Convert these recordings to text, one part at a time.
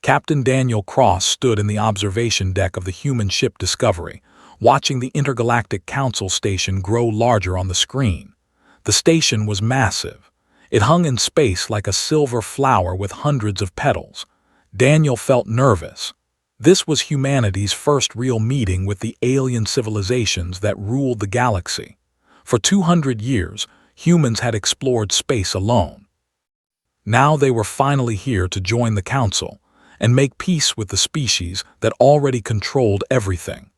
Captain Daniel Cross stood in the observation deck of the human ship Discovery, watching the Intergalactic Council station grow larger on the screen. The station was massive. It hung in space like a silver flower with hundreds of petals. Daniel felt nervous. This was humanity's first real meeting with the alien civilizations that ruled the galaxy. For 200 years, humans had explored space alone. Now they were finally here to join the Council and make peace with the species that already controlled everything.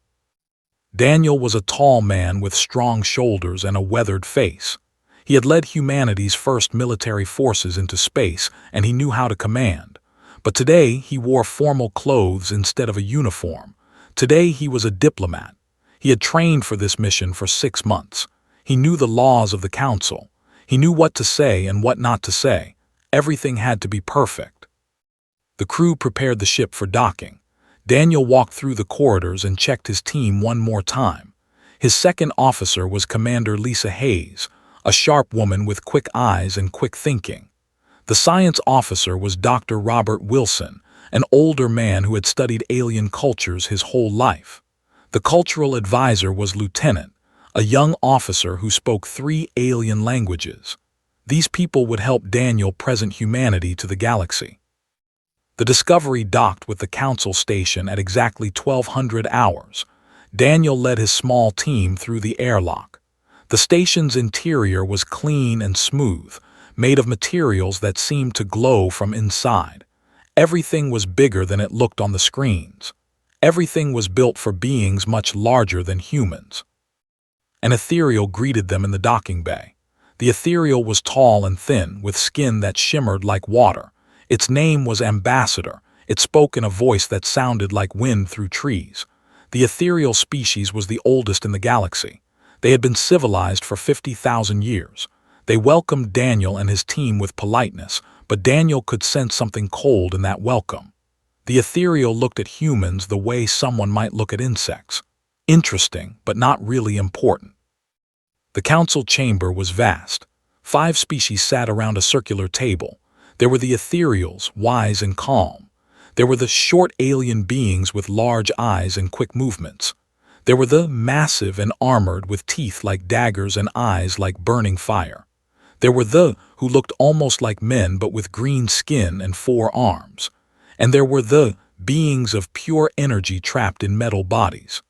Daniel was a tall man with strong shoulders and a weathered face. He had led humanity's first military forces into space, and he knew how to command. But today he wore formal clothes instead of a uniform. Today he was a diplomat. He had trained for this mission for 6 months. He knew the laws of the Council. He knew what to say and what not to say. Everything had to be perfect. The crew prepared the ship for docking. Daniel walked through the corridors and checked his team one more time. His second officer was Commander Lisa Hayes, a sharp woman with quick eyes and quick thinking. The science officer was Dr. Robert Wilson, an older man who had studied alien cultures his whole life. The cultural advisor was Lieutenant, a young officer who spoke 3 alien languages. These people would help Daniel present humanity to the galaxy. The Discovery docked with the Council station at exactly 1200 hours. Daniel led his small team through the airlock. The station's interior was clean and smooth, made of materials that seemed to glow from inside. Everything was bigger than it looked on the screens. Everything was built for beings much larger than humans. An ethereal greeted them in the docking bay. The ethereal was tall and thin, with skin that shimmered like water. Its name was Ambassador. It spoke in a voice that sounded like wind through trees. The ethereal species was the oldest in the galaxy. They had been civilized for 50,000 years. They welcomed Daniel and his team with politeness, but Daniel could sense something cold in that welcome. The ethereal looked at humans the way someone might look at insects. Interesting, but not really important. The council chamber was vast. 5 species sat around a circular table. There were the ethereals, wise and calm. There were the short alien beings with large eyes and quick movements. There were the massive and armored with teeth like daggers and eyes like burning fire. There were the who looked almost like men but with green skin and 4 arms. And there were the beings of pure energy trapped in metal bodies.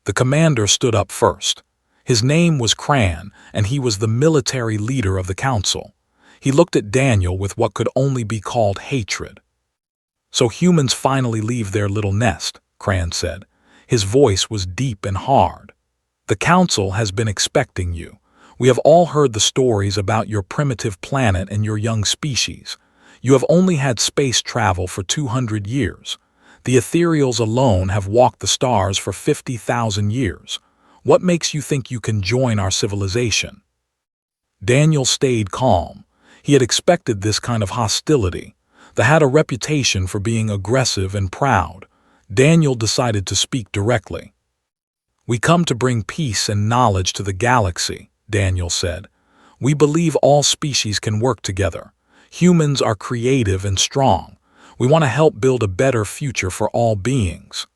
The commander stood up first. His name was Cran, and he was the military leader of the council. He looked at Daniel with what could only be called hatred. "So humans finally leave their little nest," Cran said. His voice was deep and hard. "The council has been expecting you. We have all heard the stories about your primitive planet and your young species. You have only had space travel for 200 years. The ethereals alone have walked the stars for 50,000 years. What makes you think you can join our civilization?" Daniel stayed calm. He had expected this kind of hostility. They had a reputation for being aggressive and proud. Daniel decided to speak directly. "We come to bring peace and knowledge to the galaxy," Daniel said. "We believe all species can work together. Humans are creative and strong. We want to help build a better future for all beings."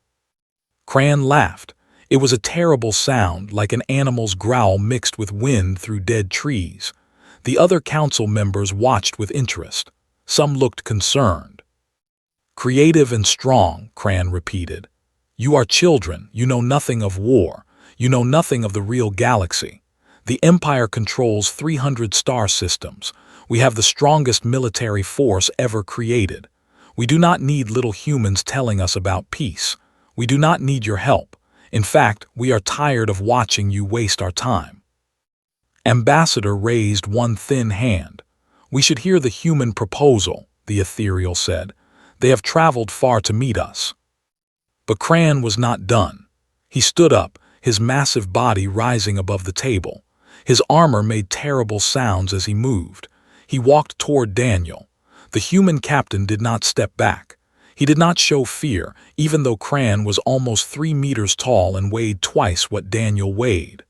Cran laughed. It was a terrible sound, like an animal's growl mixed with wind through dead trees. The other council members watched with interest. Some looked concerned. "Creative and strong," Cran repeated. "You are children. You know nothing of war. You know nothing of the real galaxy. The Empire controls 300 star systems. We have the strongest military force ever created. We do not need little humans telling us about peace. We do not need your help. In fact, we are tired of watching you waste our time." Ambassador raised one thin hand. "We should hear the human proposal," the ethereal said. "They have traveled far to meet us." But Cran was not done. He stood up, his massive body rising above the table. His armor made terrible sounds as he moved. He walked toward Daniel. The human captain did not step back. He did not show fear, even though Cran was almost 3 meters tall and weighed twice what Daniel weighed.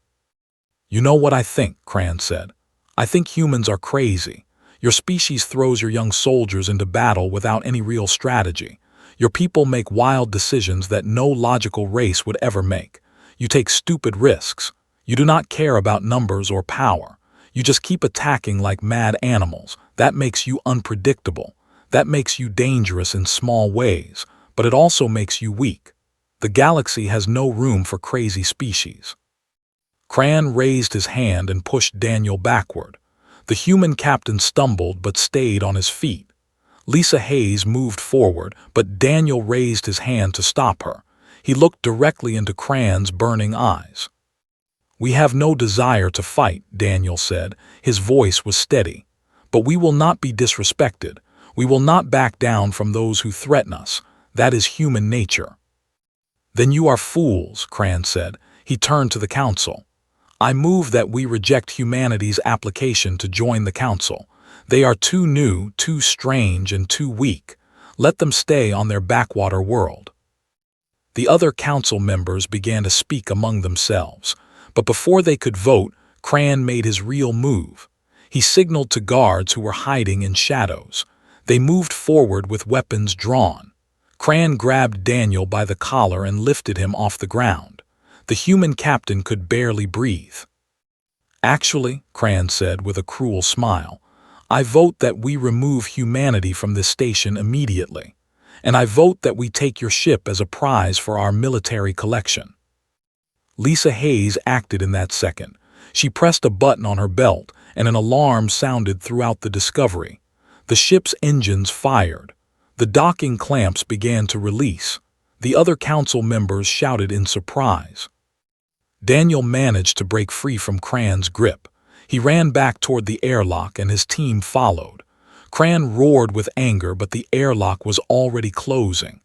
"You know what I think," Cran said. "I think humans are crazy. Your species throws your young soldiers into battle without any real strategy. Your people make wild decisions that no logical race would ever make. You take stupid risks. You do not care about numbers or power. You just keep attacking like mad animals. That makes you unpredictable. That makes you dangerous in small ways, but it also makes you weak. The galaxy has no room for crazy species. Cran raised his hand and pushed Daniel backward. The human captain stumbled but stayed on his feet. Lisa Hayes moved forward, but Daniel raised his hand to stop her. He looked directly into Cran's burning eyes. "We have no desire to fight," Daniel said. His voice was steady. "But we will not be disrespected. We will not back down from those who threaten us. That is human nature." "Then you are fools," Cran said. He turned to the council. "I move that we reject humanity's application to join the council. They are too new, too strange, and too weak. Let them stay on their backwater world." The other council members began to speak among themselves. But before they could vote, Cran made his real move. He signaled to guards who were hiding in shadows. They moved forward with weapons drawn. Cran grabbed Daniel by the collar and lifted him off the ground. The human captain could barely breathe. "Actually," Cran said with a cruel smile, "I vote that we remove humanity from this station immediately. And I vote that we take your ship as a prize for our military collection." Lisa Hayes acted in that second. She pressed a button on her belt, and an alarm sounded throughout the Discovery. The ship's engines fired. The docking clamps began to release. The other council members shouted in surprise. Daniel managed to break free from Cran's grip. He ran back toward the airlock and his team followed. Cran roared with anger, but the airlock was already closing.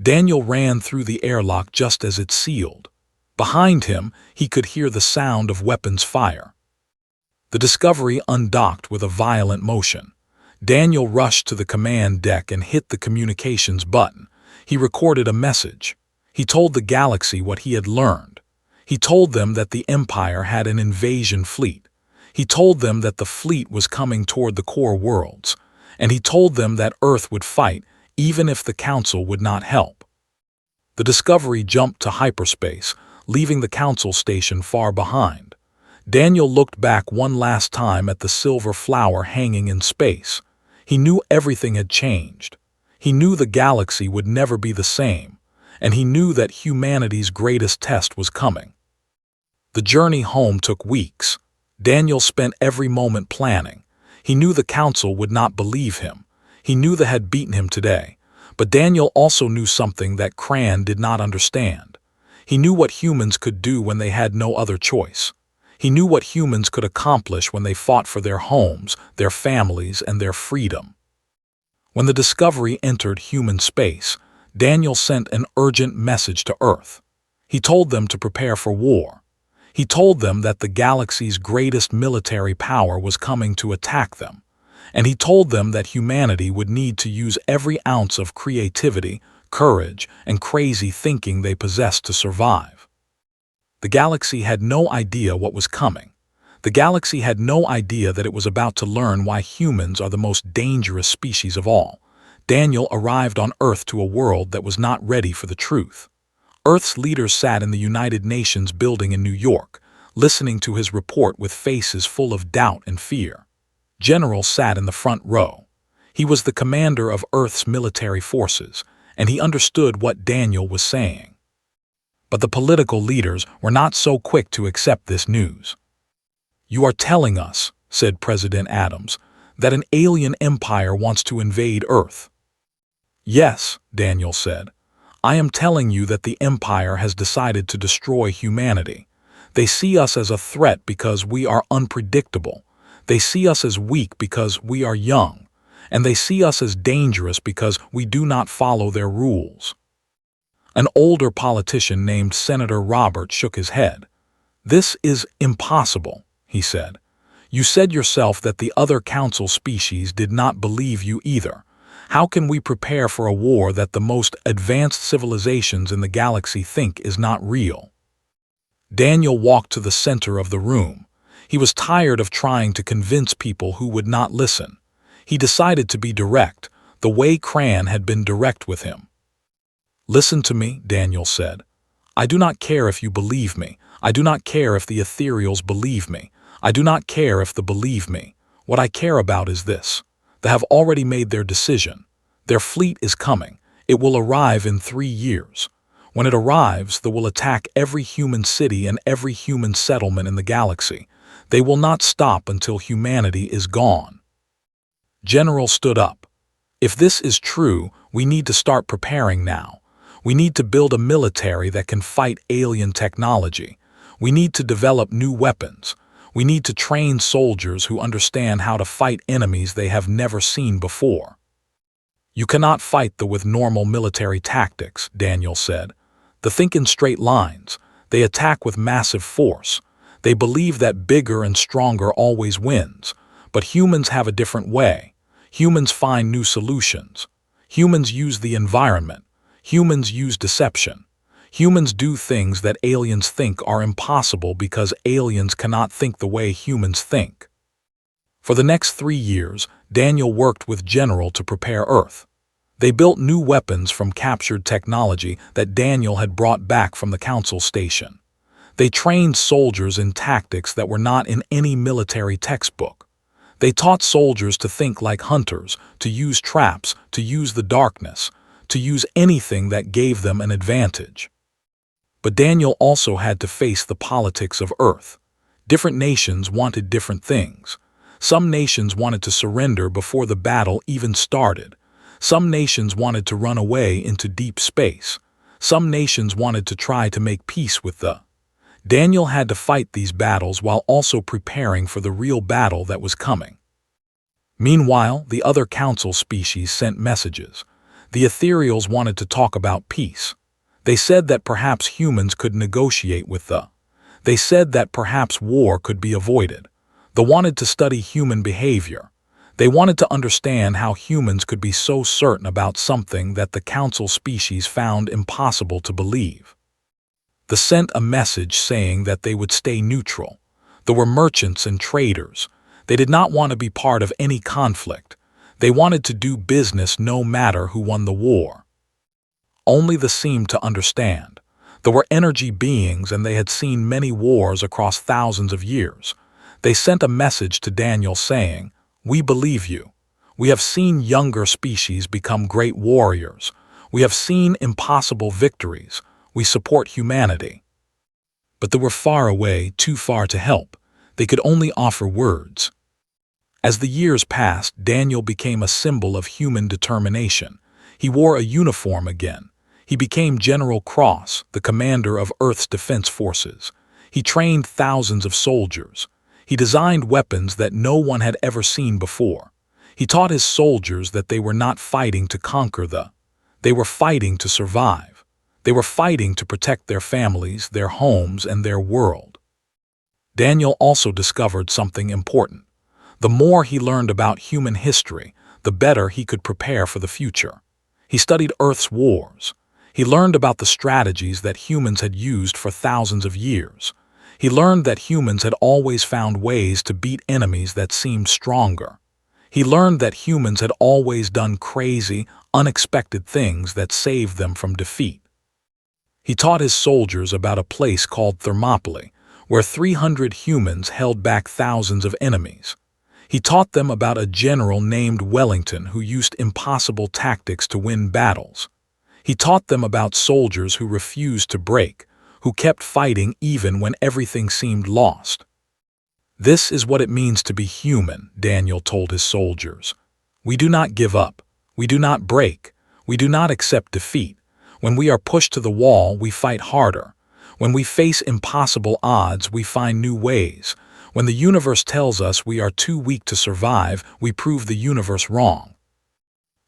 Daniel ran through the airlock just as it sealed. Behind him, he could hear the sound of weapons fire. The Discovery undocked with a violent motion. Daniel rushed to the command deck and hit the communications button. He recorded a message. He told the galaxy what he had learned. He told them that the Empire had an invasion fleet. He told them that the fleet was coming toward the core worlds. And he told them that Earth would fight even if the Council would not help. The Discovery jumped to hyperspace, leaving the Council station far behind. Daniel looked back one last time at the silver flower hanging in space. He knew everything had changed. He knew the galaxy would never be the same, and he knew that humanity's greatest test was coming. The journey home took weeks. Daniel spent every moment planning. He knew the Council would not believe him. He knew they had beaten him today. But Daniel also knew something that Cran did not understand. He knew what humans could do when they had no other choice. He knew what humans could accomplish when they fought for their homes, their families, and their freedom. When the Discovery entered human space, Daniel sent an urgent message to Earth. He told them to prepare for war. He told them that the galaxy's greatest military power was coming to attack them. And he told them that humanity would need to use every ounce of creativity, courage, and crazy thinking they possessed to survive. The galaxy had no idea what was coming. The galaxy had no idea that it was about to learn why humans are the most dangerous species of all. Daniel arrived on Earth to a world that was not ready for the truth. Earth's leaders sat in the United Nations building in New York, listening to his report with faces full of doubt and fear. General sat in the front row. He was the commander of Earth's military forces, and he understood what Daniel was saying. But the political leaders were not so quick to accept this news. "You are telling us," said President Adams, "that an alien empire wants to invade Earth." "Yes," Daniel said. "I am telling you that the empire has decided to destroy humanity. They see us as a threat because we are unpredictable. They see us as weak because we are young, and they see us as dangerous because we do not follow their rules." An older politician named Senator Robert shook his head. "This is impossible," he said. "You said yourself that the other council species did not believe you either. How can we prepare for a war that the most advanced civilizations in the galaxy think is not real?" Daniel walked to the center of the room. He was tired of trying to convince people who would not listen. He decided to be direct, the way Cran had been direct with him. "Listen to me," Daniel said. "I do not care if you believe me. I do not care if the ethereals believe me. I do not care if they believe me. What I care about is this. They have already made their decision. Their fleet is coming. It will arrive in 3 years. When it arrives, they will attack every human city and every human settlement in the galaxy. They will not stop until humanity is gone." General stood up. "If this is true, we need to start preparing now. We need to build a military that can fight alien technology. We need to develop new weapons. We need to train soldiers who understand how to fight enemies they have never seen before." "You cannot fight them with normal military tactics," Daniel said. "They think in straight lines. They attack with massive force. They believe that bigger and stronger always wins. But humans have a different way. Humans find new solutions. Humans use the environment. Humans use deception. Humans do things that aliens think are impossible because aliens cannot think the way humans think." For the next 3 years, Daniel worked with General to prepare Earth. They built new weapons from captured technology that Daniel had brought back from the Council Station. They trained soldiers in tactics that were not in any military textbook. They taught soldiers to think like hunters, to use traps, to use the darkness, to use anything that gave them an advantage. But Daniel also had to face the politics of Earth. Different nations wanted different things. Some nations wanted to surrender before the battle even started. Some nations wanted to run away into deep space. Some nations wanted to try to make peace with the. Daniel had to fight these battles while also preparing for the real battle that was coming. Meanwhile, the other council species sent messages. The ethereals wanted to talk about peace. They said that perhaps humans could negotiate with the. They said that perhaps war could be avoided. They wanted to study human behavior. They wanted to understand how humans could be so certain about something that the council species found impossible to believe. They sent a message saying that they would stay neutral. They were merchants and traders. They did not want to be part of any conflict. They wanted to do business no matter who won the war. Only they seemed to understand. They were energy beings and they had seen many wars across thousands of years. They sent a message to Daniel saying, "We believe you. We have seen younger species become great warriors. We have seen impossible victories. We support humanity." But they were far away, too far to help. They could only offer words. As the years passed, Daniel became a symbol of human determination. He wore a uniform again. He became General Cross, the commander of Earth's defense forces. He trained thousands of soldiers. He designed weapons that no one had ever seen before. He taught his soldiers that they were not fighting to conquer the. They were fighting to survive. They were fighting to protect their families, their homes, and their world. Daniel also discovered something important. The more he learned about human history, the better he could prepare for the future. He studied Earth's wars. He learned about the strategies that humans had used for thousands of years. He learned that humans had always found ways to beat enemies that seemed stronger. He learned that humans had always done crazy, unexpected things that saved them from defeat. He taught his soldiers about a place called Thermopylae, where 300 humans held back thousands of enemies. He taught them about a general named Wellington who used impossible tactics to win battles. He taught them about soldiers who refused to break, who kept fighting even when everything seemed lost. "This is what it means to be human," Daniel told his soldiers. "We do not give up. We do not break. We do not accept defeat. When we are pushed to the wall, we fight harder. When we face impossible odds, we find new ways. When the universe tells us we are too weak to survive, we prove the universe wrong."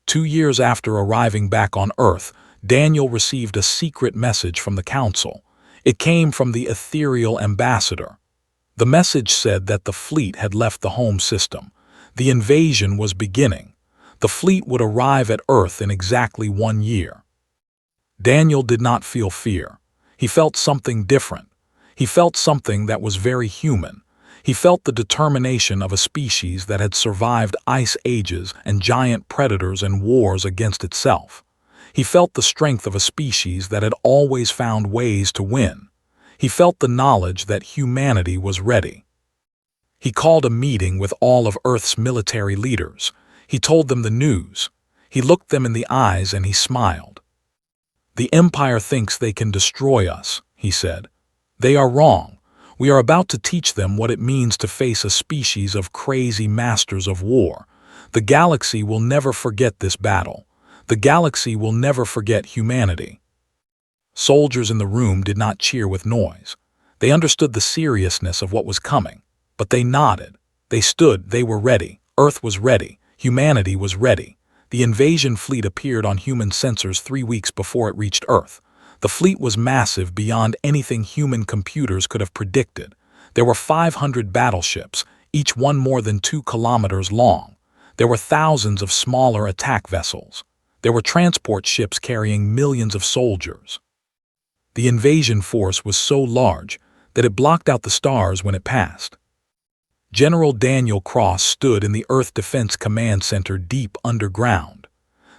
2 years after arriving back on Earth, Daniel received a secret message from the Council. It came from the ethereal ambassador. The message said that the fleet had left the home system. The invasion was beginning. The fleet would arrive at Earth in exactly 1 year. Daniel did not feel fear. He felt something different. He felt something that was very human. He felt the determination of a species that had survived ice ages and giant predators and wars against itself. He felt the strength of a species that had always found ways to win. He felt the knowledge that humanity was ready. He called a meeting with all of Earth's military leaders. He told them the news. He looked them in the eyes and he smiled. "The Empire thinks they can destroy us," he said. "They are wrong. We are about to teach them what it means to face a species of crazy masters of war. The galaxy will never forget this battle. The galaxy will never forget humanity." Soldiers in the room did not cheer with noise. They understood the seriousness of what was coming, but they nodded. They stood, they were ready. Earth was ready. Humanity was ready. The invasion fleet appeared on human sensors 3 weeks before it reached Earth. The fleet was massive beyond anything human computers could have predicted. There were 500 battleships, each one more than 2 kilometers long. There were thousands of smaller attack vessels. There were transport ships carrying millions of soldiers. The invasion force was so large that it blocked out the stars when it passed. General Daniel Cross stood in the Earth Defense Command Center deep underground.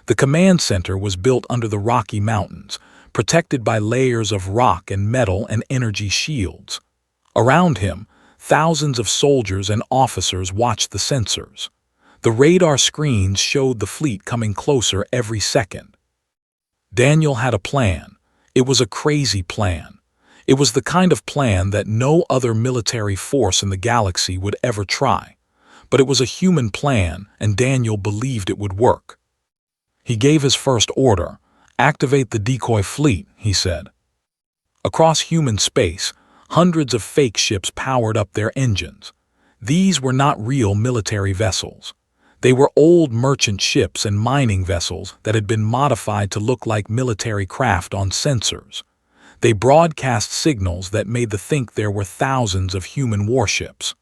The command center was built under the Rocky Mountains, protected by layers of rock and metal and energy shields. Around him, thousands of soldiers and officers watched the sensors. The radar screens showed the fleet coming closer every second. Daniel had a plan. It was a crazy plan. It was the kind of plan that no other military force in the galaxy would ever try. But it was a human plan, and Daniel believed it would work. He gave his first order. "Activate the decoy fleet," he said. Across human space, hundreds of fake ships powered up their engines. These were not real military vessels. They were old merchant ships and mining vessels that had been modified to look like military craft on sensors. They broadcast signals that made the think there were thousands of human warships.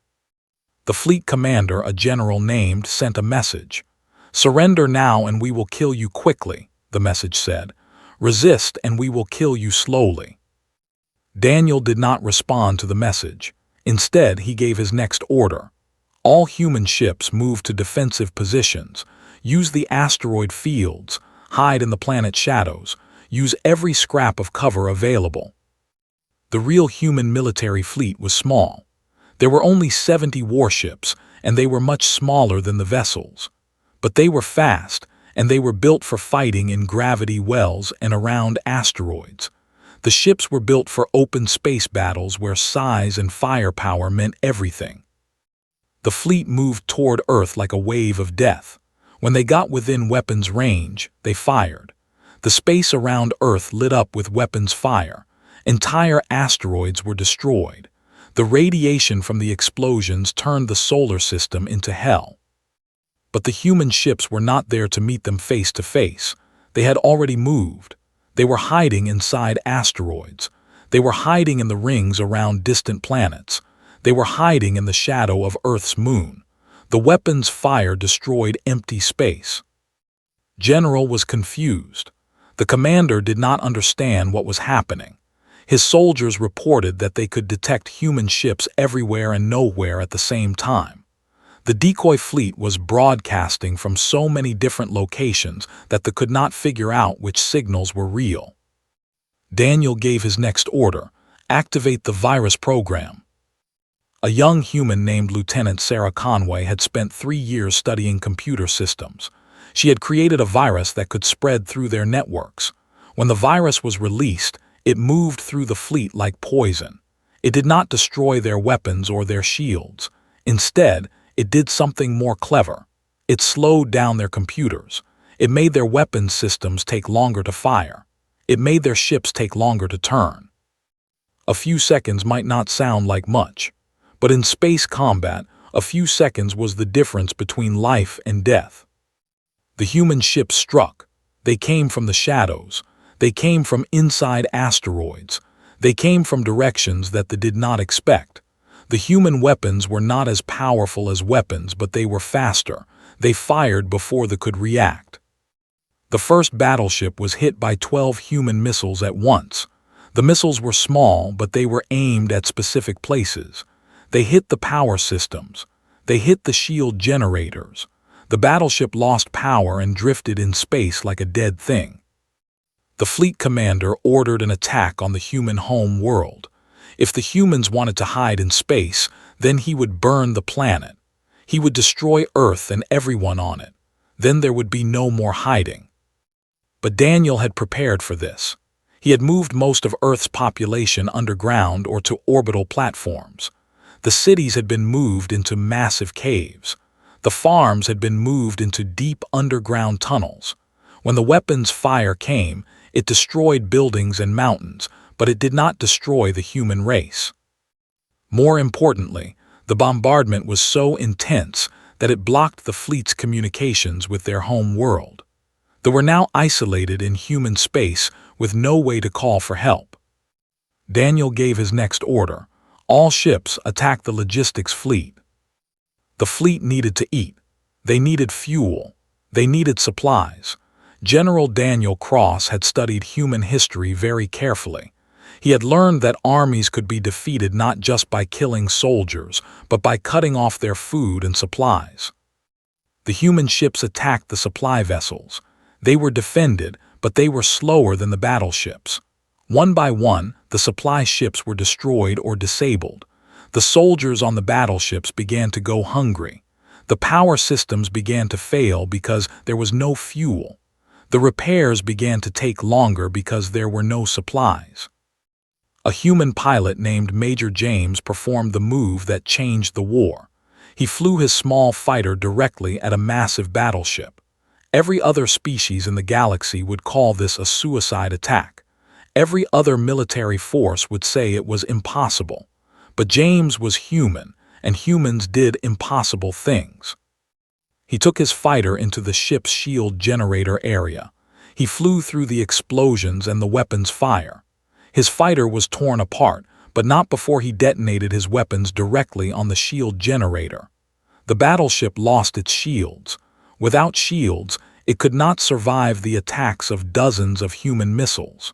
The fleet commander, a general named, sent a message. "Surrender now and we will kill you quickly," the message said. "Resist and we will kill you slowly." Daniel did not respond to the message. Instead, he gave his next order. "All human ships move to defensive positions. Use the asteroid fields. Hide in the planet's shadows. Use every scrap of cover available." The real human military fleet was small. There were only 70 warships, and they were much smaller than the vessels. But they were fast, and they were built for fighting in gravity wells and around asteroids. The ships were built for open space battles where size and firepower meant everything. The fleet moved toward Earth like a wave of death. When they got within weapons range, they fired. The space around Earth lit up with weapons fire. Entire asteroids were destroyed. The radiation from the explosions turned the solar system into hell. But the human ships were not there to meet them face to face. They had already moved. They were hiding inside asteroids. They were hiding in the rings around distant planets. They were hiding in the shadow of Earth's moon. The weapons' fire destroyed empty space. General was confused. The commander did not understand what was happening. His soldiers reported that they could detect human ships everywhere and nowhere at the same time. The decoy fleet was broadcasting from so many different locations that they could not figure out which signals were real. Daniel gave his next order: activate the virus program. A young human named Lieutenant Sarah Conway had spent 3 years studying computer systems. She had created a virus that could spread through their networks. When the virus was released, it moved through the fleet like poison. It did not destroy their weapons or their shields. Instead, it did something more clever. It slowed down their computers. It made their weapons systems take longer to fire. It made their ships take longer to turn. A few seconds might not sound like much, but in space combat, a few seconds was the difference between life and death. The human ships struck. They came from the shadows. They came from inside asteroids. They came from directions that they did not expect. The human weapons were not as powerful as weapons, but they were faster. They fired before they could react. The first battleship was hit by 12 human missiles at once. The missiles were small, but they were aimed at specific places. They hit the power systems. They hit the shield generators. The battleship lost power and drifted in space like a dead thing. The fleet commander ordered an attack on the human home world. If the humans wanted to hide in space, then he would burn the planet. He would destroy Earth and everyone on it. Then there would be no more hiding. But Daniel had prepared for this. He had moved most of Earth's population underground or to orbital platforms. The cities had been moved into massive caves. The farms had been moved into deep underground tunnels. When the weapons fire came, it destroyed buildings and mountains, but it did not destroy the human race. More importantly, the bombardment was so intense that it blocked the fleet's communications with their home world. They were now isolated in human space with no way to call for help. Daniel gave his next order. All ships attack the logistics fleet. The fleet needed to eat. They needed fuel. They needed supplies. General Daniel Cross had studied human history very carefully. He had learned that armies could be defeated not just by killing soldiers, but by cutting off their food and supplies. The human ships attacked the supply vessels. They were defended, but they were slower than the battleships. One by one, the supply ships were destroyed or disabled. The soldiers on the battleships began to go hungry. The power systems began to fail because there was no fuel. The repairs began to take longer because there were no supplies. A human pilot named Major James performed the move that changed the war. He flew his small fighter directly at a massive battleship. Every other species in the galaxy would call this a suicide attack. Every other military force would say it was impossible. But James was human, and humans did impossible things. He took his fighter into the ship's shield generator area. He flew through the explosions and the weapons fire. His fighter was torn apart, but not before he detonated his weapons directly on the shield generator. The battleship lost its shields. Without shields, it could not survive the attacks of dozens of human missiles.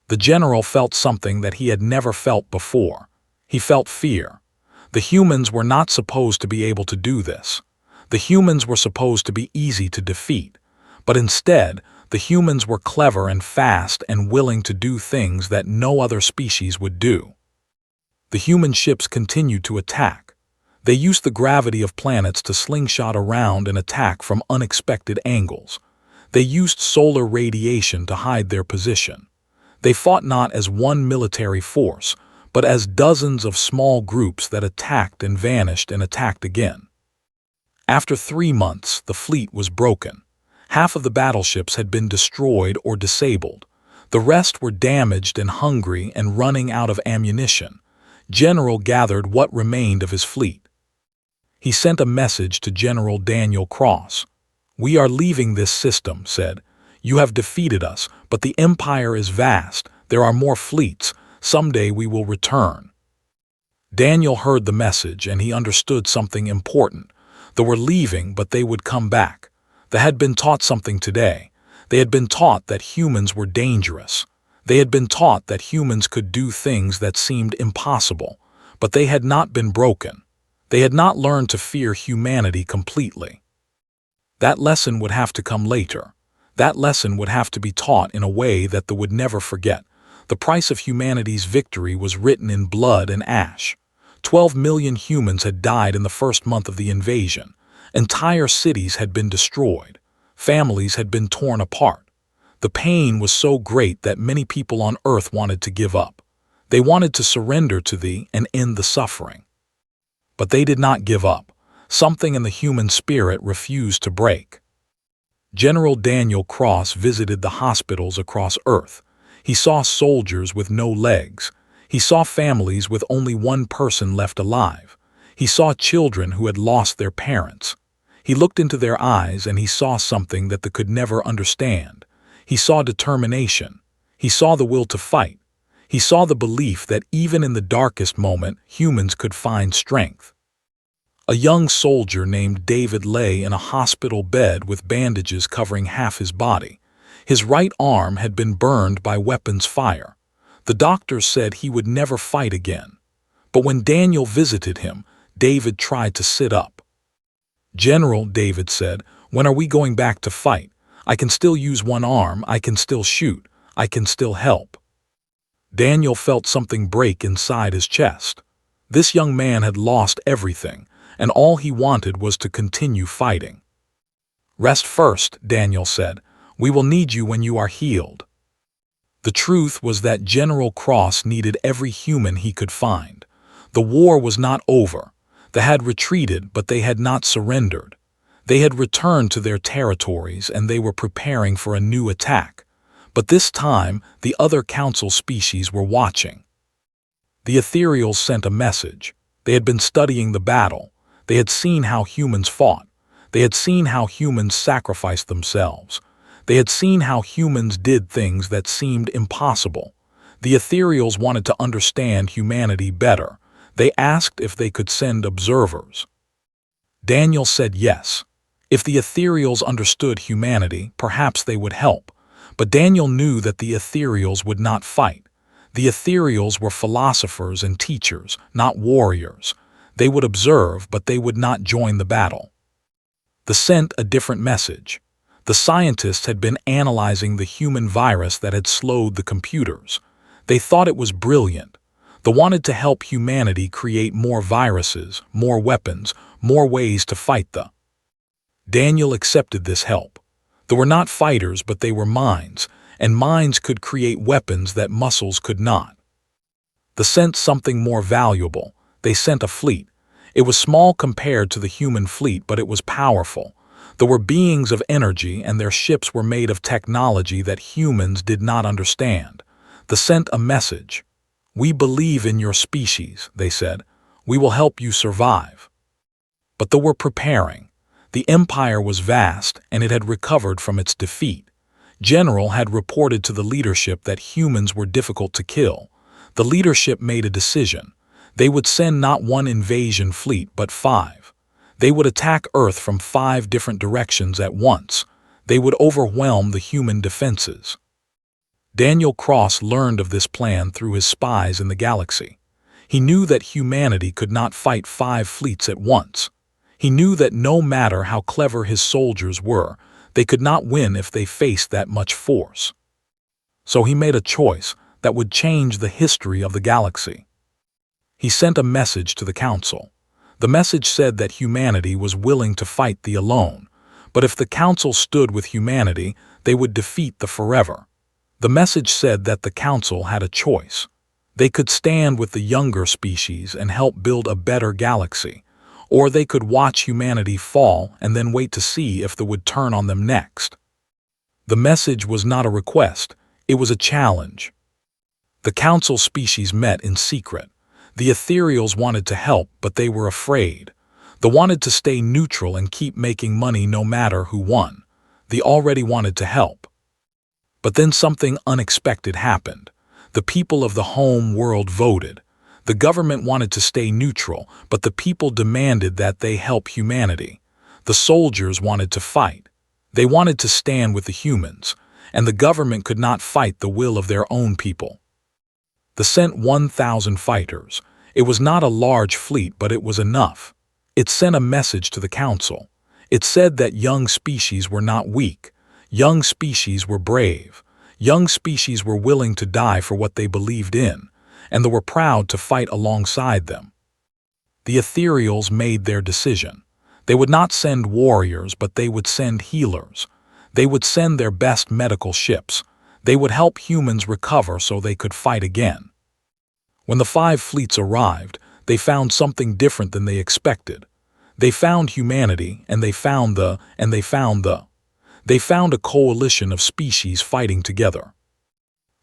The general felt something that he had never felt before. He felt fear. The humans were not supposed to be able to do this. The humans were supposed to be easy to defeat, but instead, the humans were clever and fast and willing to do things that no other species would do. The human ships continued to attack. They used the gravity of planets to slingshot around and attack from unexpected angles. They used solar radiation to hide their position. They fought not as one military force, but as dozens of small groups that attacked and vanished and attacked again. After 3 months, the fleet was broken. Half of the battleships had been destroyed or disabled. The rest were damaged and hungry and running out of ammunition. General gathered what remained of his fleet. He sent a message to General Daniel Cross. "We are leaving this system," said. "You have defeated us, but the empire is vast. There are more fleets. Someday we will return." Daniel heard the message and he understood something important. They were leaving, but they would come back. They had been taught something today. They had been taught that humans were dangerous. They had been taught that humans could do things that seemed impossible, but they had not been broken. They had not learned to fear humanity completely. That lesson would have to come later. That lesson would have to be taught in a way that they would never forget. The price of humanity's victory was written in blood and ash. 12 million humans had died in the first month of the invasion. Entire cities had been destroyed. Families had been torn apart. The pain was so great that many people on Earth wanted to give up. They wanted to surrender to thee and end the suffering. But they did not give up. Something in the human spirit refused to break. General Daniel Cross visited the hospitals across Earth. He saw soldiers with no legs. He saw families with only one person left alive. He saw children who had lost their parents. He looked into their eyes and he saw something that they could never understand. He saw determination. He saw the will to fight. He saw the belief that even in the darkest moment, humans could find strength. A young soldier named David lay in a hospital bed with bandages covering half his body. His right arm had been burned by weapons fire. The doctors said he would never fight again. But when Daniel visited him, David tried to sit up. "General," David said, "when are we going back to fight? I can still use one arm, I can still shoot, I can still help." Daniel felt something break inside his chest. This young man had lost everything, and all he wanted was to continue fighting. "Rest first," Daniel said. "We will need you when you are healed." The truth was that General Cross needed every human he could find. The war was not over. They had retreated, but they had not surrendered. They had returned to their territories, and they were preparing for a new attack. But this time, the other council species were watching. The ethereals sent a message. They had been studying the battle. They had seen how humans fought. They had seen how humans sacrificed themselves. They had seen how humans did things that seemed impossible. The ethereals wanted to understand humanity better. They asked if they could send observers. Daniel said yes. If the ethereals understood humanity, perhaps they would help. But Daniel knew that the ethereals would not fight. The ethereals were philosophers and teachers, not warriors. They would observe, but they would not join the battle. They sent a different message. The scientists had been analyzing the human virus that had slowed the computers. They thought it was brilliant. They wanted to help humanity create more viruses, more weapons, more ways to fight the. Daniel accepted this help. They were not fighters, but they were minds, and minds could create weapons that muscles could not. They sent something more valuable. They sent a fleet. It was small compared to the human fleet, but it was powerful. There were beings of energy, and their ships were made of technology that humans did not understand. They sent a message. "We believe in your species," they said. "We will help you survive." But they were preparing. The empire was vast, and it had recovered from its defeat. General had reported to the leadership that humans were difficult to kill. The leadership made a decision. They would send not one invasion fleet, but 5. They would attack Earth from 5 different directions at once. They would overwhelm the human defenses. Daniel Cross learned of this plan through his spies in the galaxy. He knew that humanity could not fight 5 fleets at once. He knew that no matter how clever his soldiers were, they could not win if they faced that much force. So he made a choice that would change the history of the galaxy. He sent a message to the council. The message said that humanity was willing to fight the alone, but if the council stood with humanity, they would defeat the forever. The message said that the council had a choice. They could stand with the younger species and help build a better galaxy, or they could watch humanity fall and then wait to see if they would turn on them next. The message was not a request, it was a challenge. The council species met in secret. The ethereals wanted to help, but they were afraid. They wanted to stay neutral and keep making money no matter who won. They already wanted to help. But then something unexpected happened. The people of the home world voted. The government wanted to stay neutral, but the people demanded that they help humanity. The soldiers wanted to fight. They wanted to stand with the humans, and the government could not fight the will of their own people. They sent 1,000 fighters. It was not a large fleet, but it was enough. It sent a message to the council. It said that young species were not weak. Young species were brave. Young species were willing to die for what they believed in, and they were proud to fight alongside them. The ethereals made their decision. They would not send warriors, but they would send healers. They would send their best medical ships. They would help humans recover so they could fight again. When the 5 fleets arrived, they found something different than they expected. They found humanity, and they found a coalition of species fighting together.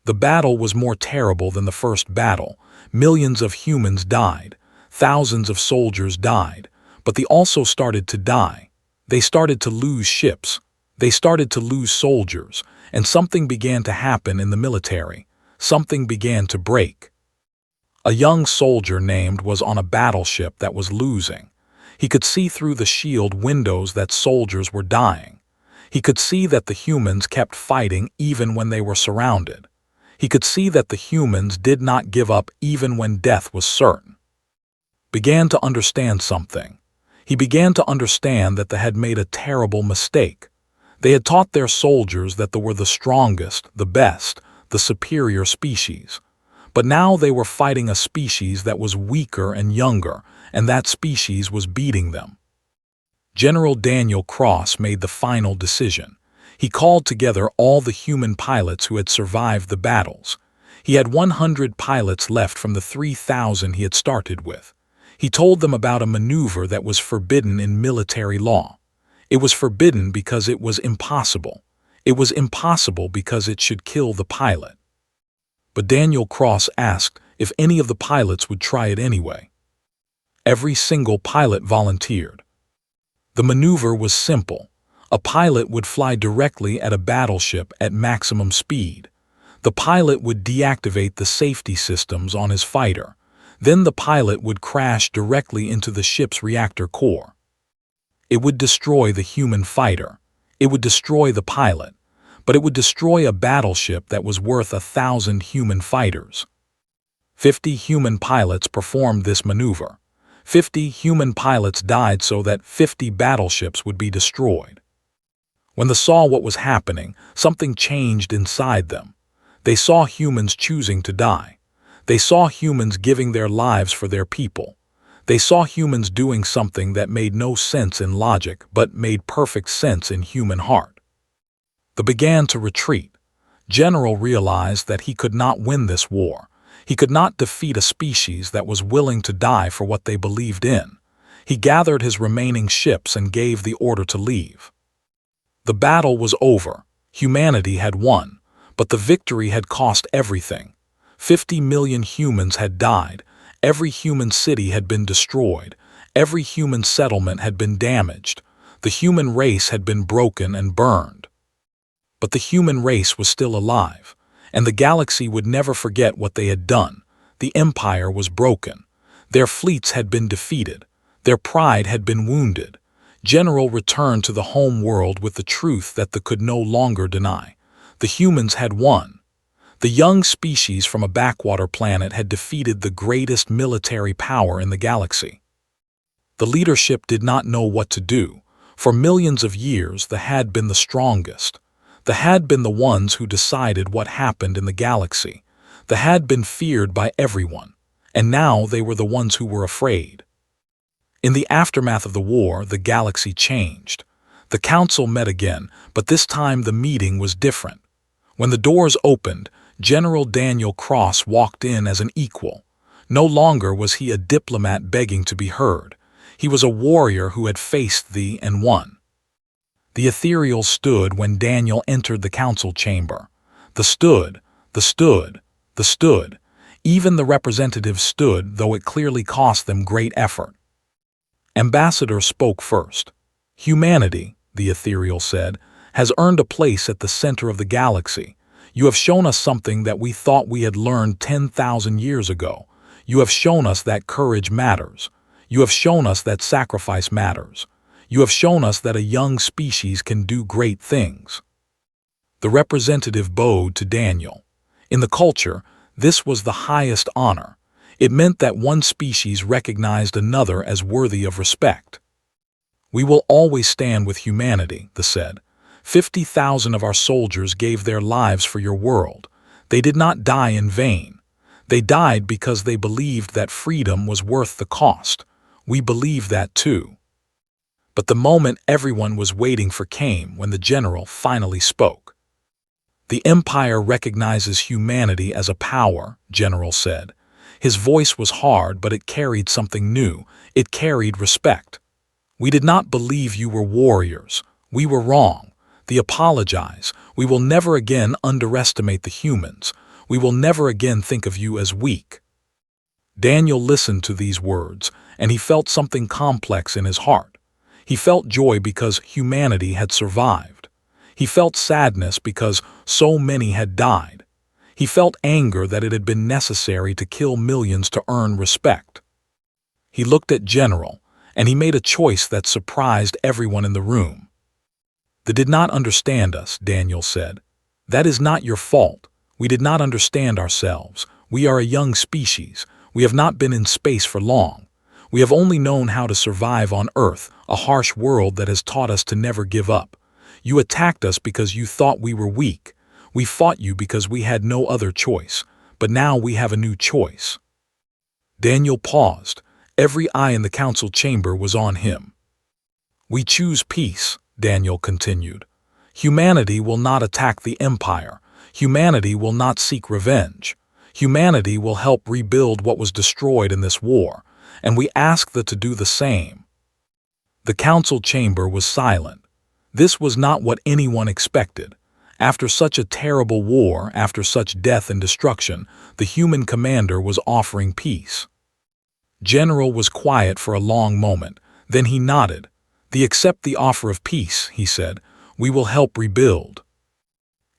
The battle was more terrible than the first battle. Millions of humans died. Thousands of soldiers died. But they also started to die. They started to lose ships. They started to lose soldiers. And something began to happen in the military. Something began to break. A young soldier named was on a battleship that was losing. He could see through the shield windows that soldiers were dying. He could see that the humans kept fighting even when they were surrounded. He could see that the humans did not give up even when death was certain. began to understand something. He began to understand that they had made a terrible mistake. They had taught their soldiers that they were the strongest, the best, the superior species. But now they were fighting a species that was weaker and younger, and that species was beating them. General Daniel Cross made the final decision. He called together all the human pilots who had survived the battles. He had 100 pilots left from the 3,000 he had started with. He told them about a maneuver that was forbidden in military law. It was forbidden because it was impossible. It was impossible because it should kill the pilot. But Daniel Cross asked if any of the pilots would try it anyway. Every single pilot volunteered. The maneuver was simple. A pilot would fly directly at a battleship at maximum speed. The pilot would deactivate the safety systems on his fighter. Then the pilot would crash directly into the ship's reactor core. It would destroy the human fighter. It would destroy the pilot. But it would destroy a battleship that was worth 1,000 human fighters. 50 human pilots performed this maneuver. 50 human pilots died so that 50 battleships would be destroyed. When they saw what was happening, something changed inside them. They saw humans choosing to die. They saw humans giving their lives for their people. They saw humans doing something that made no sense in logic but made perfect sense in human heart. They began to retreat. General realized that he could not win this war. He could not defeat a species that was willing to die for what they believed in. He gathered his remaining ships and gave the order to leave. The battle was over. Humanity had won, but the victory had cost everything. 50 million humans had died. Every human city had been destroyed. Every human settlement had been damaged. The human race had been broken and burned. But the human race was still alive, and the galaxy would never forget what they had done. The empire was broken. Their fleets had been defeated. Their pride had been wounded. General returned to the home world with the truth that they could no longer deny. The humans had won. The young species from a backwater planet had defeated the greatest military power in the galaxy. The leadership did not know what to do. For millions of years, they had been the strongest. They had been the ones who decided what happened in the galaxy. They had been feared by everyone, and now they were the ones who were afraid. In the aftermath of the war, the galaxy changed. The council met again, but this time the meeting was different. When the doors opened, General Daniel Cross walked in as an equal. No longer was he a diplomat begging to be heard. He was a warrior who had faced thee and won. The ethereal stood when Daniel entered the council chamber. The stood. Even the representatives stood, though it clearly cost them great effort. Ambassador spoke first. Humanity, the ethereal said, has earned a place at the center of the galaxy. You have shown us something that we thought we had learned 10,000 years ago. You have shown us that courage matters. You have shown us that sacrifice matters. You have shown us that a young species can do great things. The representative bowed to Daniel. In the culture, this was the highest honor. It meant that one species recognized another as worthy of respect. We will always stand with humanity, they said. 50,000 of our soldiers gave their lives for your world. They did not die in vain. They died because they believed that freedom was worth the cost. We believe that too. But the moment everyone was waiting for came when the general finally spoke. The Empire recognizes humanity as a power, General said. His voice was hard, but it carried something new. It carried respect. We did not believe you were warriors. We were wrong. They apologize. We will never again underestimate the humans. We will never again think of you as weak. Daniel listened to these words, and he felt something complex in his heart. He felt joy because humanity had survived. He felt sadness because so many had died. He felt anger that it had been necessary to kill millions to earn respect. He looked at General, and he made a choice that surprised everyone in the room. They did not understand us, Daniel said. That is not your fault. We did not understand ourselves. We are a young species. We have not been in space for long. We have only known how to survive on Earth, a harsh world that has taught us to never give up. You attacked us because you thought we were weak. We fought you because we had no other choice. But now we have a new choice." Daniel paused. Every eye in the council chamber was on him. "We choose peace," Daniel continued. "Humanity will not attack the Empire. Humanity will not seek revenge. Humanity will help rebuild what was destroyed in this war, and we ask them to do the same." The council chamber was silent. This was not what anyone expected. After such a terrible war, after such death and destruction, the human commander was offering peace. General was quiet for a long moment. Then he nodded. "They accept the offer of peace," he said. "We will help rebuild."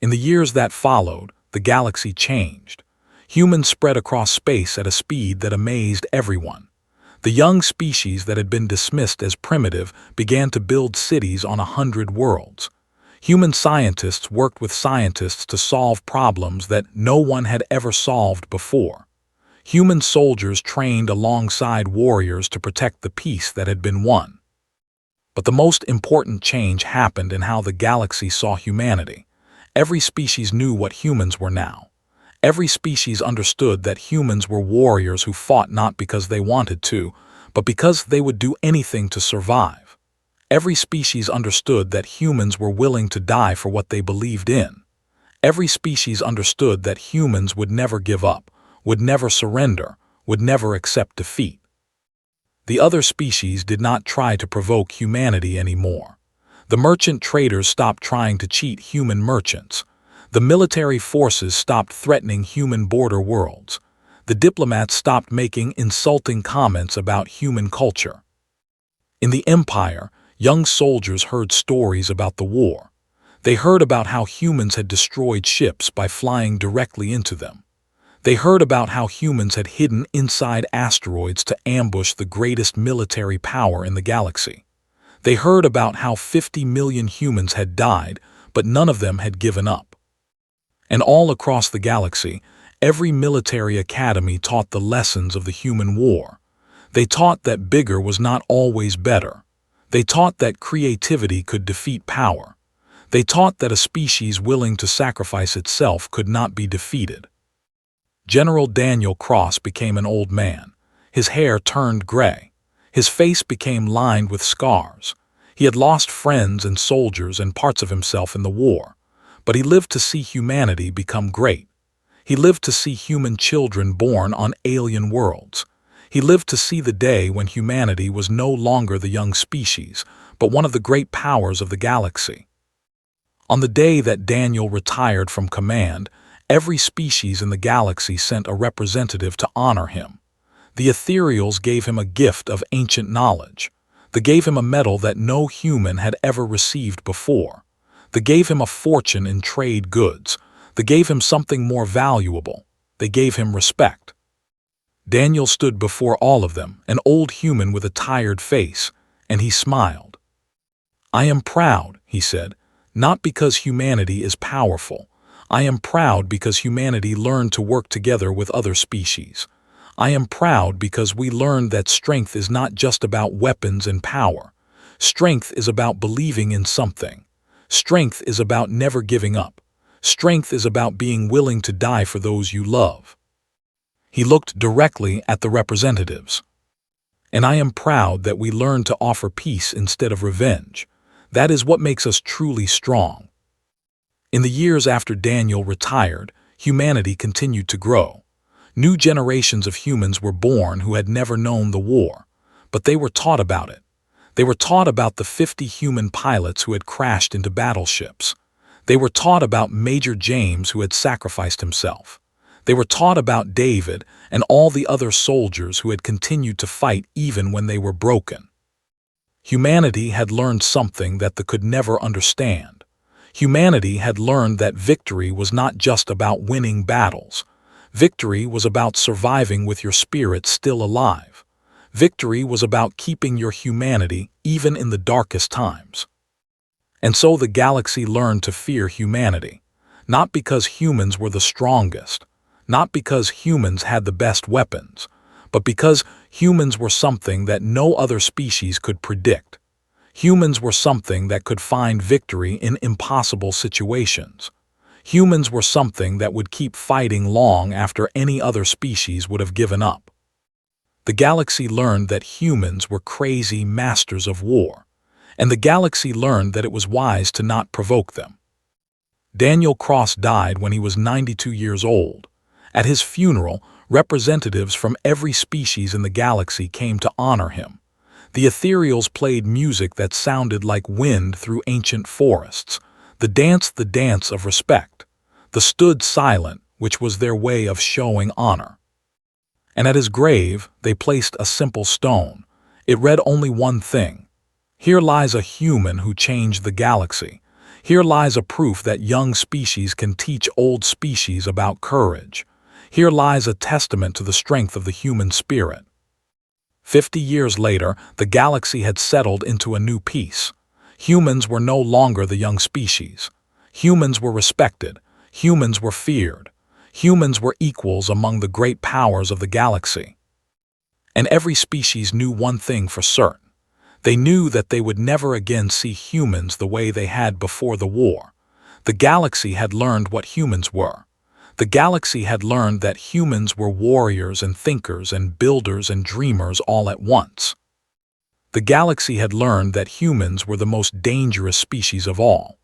In the years that followed, the galaxy changed. Humans spread across space at a speed that amazed everyone. The young species that had been dismissed as primitive began to build cities on 100 worlds. Human scientists worked with scientists to solve problems that no one had ever solved before. Human soldiers trained alongside warriors to protect the peace that had been won. But the most important change happened in how the galaxy saw humanity. Every species knew what humans were now. Every species understood that humans were warriors who fought not because they wanted to, but because they would do anything to survive. Every species understood that humans were willing to die for what they believed in. Every species understood that humans would never give up, would never surrender, would never accept defeat. The other species did not try to provoke humanity anymore. The merchant traders stopped trying to cheat human merchants. The military forces stopped threatening human border worlds. The diplomats stopped making insulting comments about human culture. In the Empire, young soldiers heard stories about the war. They heard about how humans had destroyed ships by flying directly into them. They heard about how humans had hidden inside asteroids to ambush the greatest military power in the galaxy. They heard about how 50 million humans had died, but none of them had given up. And all across the galaxy, every military academy taught the lessons of the human war. They taught that bigger was not always better. They taught that creativity could defeat power. They taught that a species willing to sacrifice itself could not be defeated. General Daniel Cross became an old man. His hair turned gray. His face became lined with scars. He had lost friends and soldiers and parts of himself in the war, but he lived to see humanity become great. He lived to see human children born on alien worlds. He lived to see the day when humanity was no longer the young species, but one of the great powers of the galaxy. On the day that Daniel retired from command, every species in the galaxy sent a representative to honor him. The ethereals gave him a gift of ancient knowledge. They gave him a medal that no human had ever received before. They gave him a fortune in trade goods. They gave him something more valuable. They gave him respect. Daniel stood before all of them, an old human with a tired face, and he smiled. "I am proud," he said, "not because humanity is powerful. I am proud because humanity learned to work together with other species. I am proud because we learned that strength is not just about weapons and power. Strength is about believing in something. Strength is about never giving up. Strength is about being willing to die for those you love." He looked directly at the representatives. "And I am proud that we learned to offer peace instead of revenge. That is what makes us truly strong." In the years after Daniel retired, humanity continued to grow. New generations of humans were born who had never known the war, but they were taught about it. They were taught about the 50 human pilots who had crashed into battleships. They were taught about Major James who had sacrificed himself. They were taught about David and all the other soldiers who had continued to fight even when they were broken. Humanity had learned something that they could never understand. Humanity had learned that victory was not just about winning battles. Victory was about surviving with your spirit still alive. Victory was about keeping your humanity even in the darkest times. And so the galaxy learned to fear humanity, not because humans were the strongest, not because humans had the best weapons, but because humans were something that no other species could predict. Humans were something that could find victory in impossible situations. Humans were something that would keep fighting long after any other species would have given up. The galaxy learned that humans were crazy masters of war, and the galaxy learned that it was wise to not provoke them. Daniel Cross died when he was 92 years old. At his funeral, representatives from every species in the galaxy came to honor him. The ethereals played music that sounded like wind through ancient forests. The dance of respect. The stood silent, which was their way of showing honor. And at his grave, they placed a simple stone. It read only one thing. Here lies a human who changed the galaxy. Here lies a proof that young species can teach old species about courage. Here lies a testament to the strength of the human spirit. 50 years later, the galaxy had settled into a new peace. Humans were no longer the young species. Humans were respected. Humans were feared. Humans were equals among the great powers of the galaxy. And every species knew one thing for certain. They knew that they would never again see humans the way they had before the war. The galaxy had learned what humans were. The galaxy had learned that humans were warriors and thinkers and builders and dreamers all at once. The galaxy had learned that humans were the most dangerous species of all,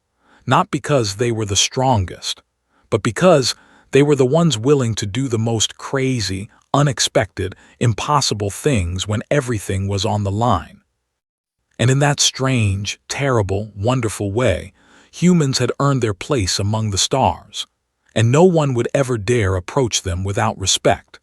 not because they were the strongest, but because they were the ones willing to do the most crazy, unexpected, impossible things when everything was on the line. And in that strange, terrible, wonderful way, humans had earned their place among the stars, and no one would ever dare approach them without respect.